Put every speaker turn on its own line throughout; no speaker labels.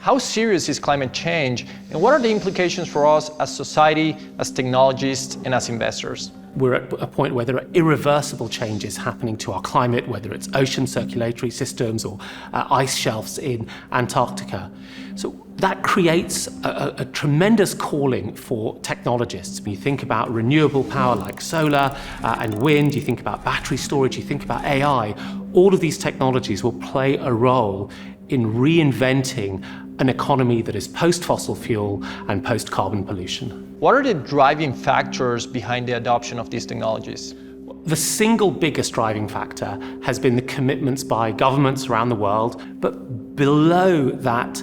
How serious is climate change, and what are the implications for us as society, as technologists, and as investors?
We're at a point where there are irreversible changes happening to our climate, whether it's ocean circulatory systems or ice shelves in Antarctica. So that creates a tremendous calling for technologists. When you think about renewable power like solar and wind, you think about battery storage, you think about AI, all of these technologies will play a role in reinventing an economy that is post-fossil fuel and post-carbon pollution.
What are the driving factors behind the adoption of these technologies?
The single biggest driving factor has been the commitments by governments around the world, but below that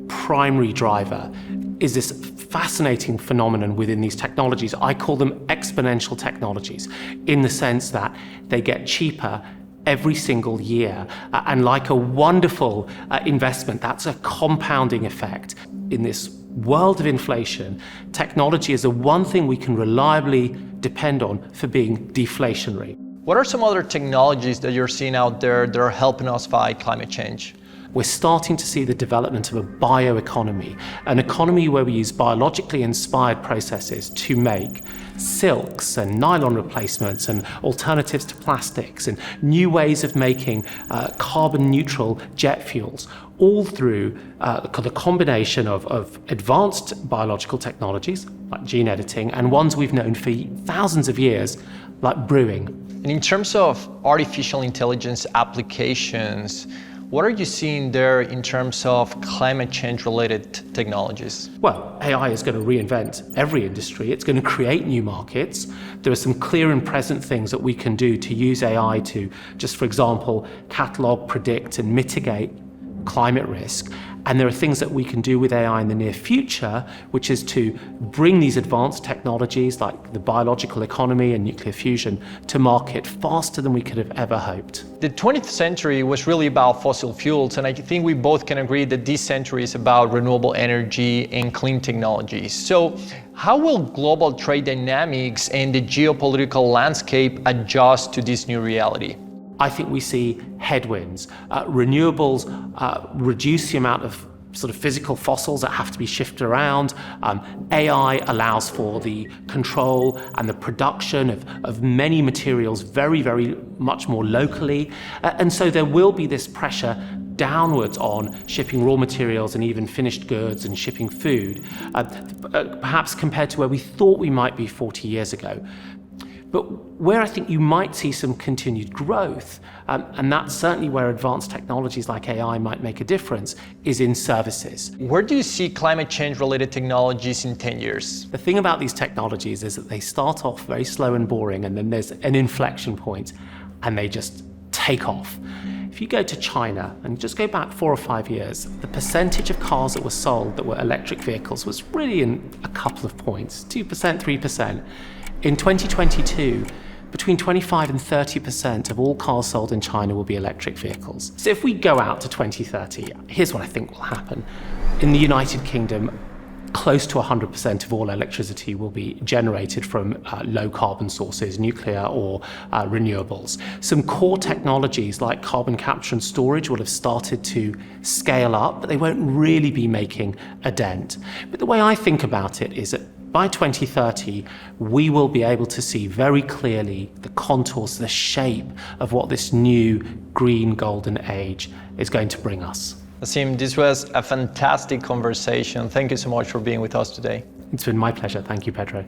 primary driver is this fascinating phenomenon within these technologies. I call them exponential technologies, in the sense that they get cheaper every single year. And like a wonderful investment, that's a compounding effect. In this world of inflation, technology is the one thing we can reliably depend on for being deflationary.
What are some other technologies that you're seeing out there that are helping us fight climate change?
We're starting to see the development of a bioeconomy, an economy where we use biologically inspired processes to make silks and nylon replacements and alternatives to plastics and new ways of making carbon neutral jet fuels, all through the combination of advanced biological technologies like gene editing and ones we've known for thousands of years like brewing.
And in terms of artificial intelligence applications, what are you seeing there in terms of climate change related technologies?
Well, AI is going to reinvent every industry. It's going to create new markets. There are some clear and present things that we can do to use AI to just, for example, catalog, predict, and mitigate climate risk. And there are things that we can do with AI in the near future, which is to bring these advanced technologies like the biological economy and nuclear fusion to market faster than we could have ever hoped.
The 20th century was really about fossil fuels, and I think we both can agree that this century is about renewable energy and clean technologies. So how will global trade dynamics and the geopolitical landscape adjust to this new reality?
I think we see headwinds. Renewables reduce the amount of sort of physical fossils that have to be shifted around. AI allows for the control and the production of many materials very, very much more locally. And so there will be this pressure downwards on shipping raw materials and even finished goods and shipping food, perhaps compared to where we thought we might be 40 years ago. But where I think you might see some continued growth, and that's certainly where advanced technologies like AI might make a difference, is in services.
Where do you see climate change related technologies in 10 years?
The thing about these technologies is that they start off very slow and boring, and then there's an inflection point, and they just take off. If you go to China and just go back 4 or 5 years, the percentage of cars that were sold that were electric vehicles was really in a couple of points, 2%, 3%. In 2022, between 25 and 30% of all cars sold in China will be electric vehicles. So if we go out to 2030, here's what I think will happen. In the United Kingdom, close to 100% of all electricity will be generated from low carbon sources, nuclear or renewables. Some core technologies like carbon capture and storage will have started to scale up, but they won't really be making a dent. But the way I think about it is that by 2030, we will be able to see very clearly the contours, the shape of what this new green golden age is going to bring us.
Nassim, this was a fantastic conversation. Thank you so much for being with us today.
It's been my pleasure. Thank you, Pedro.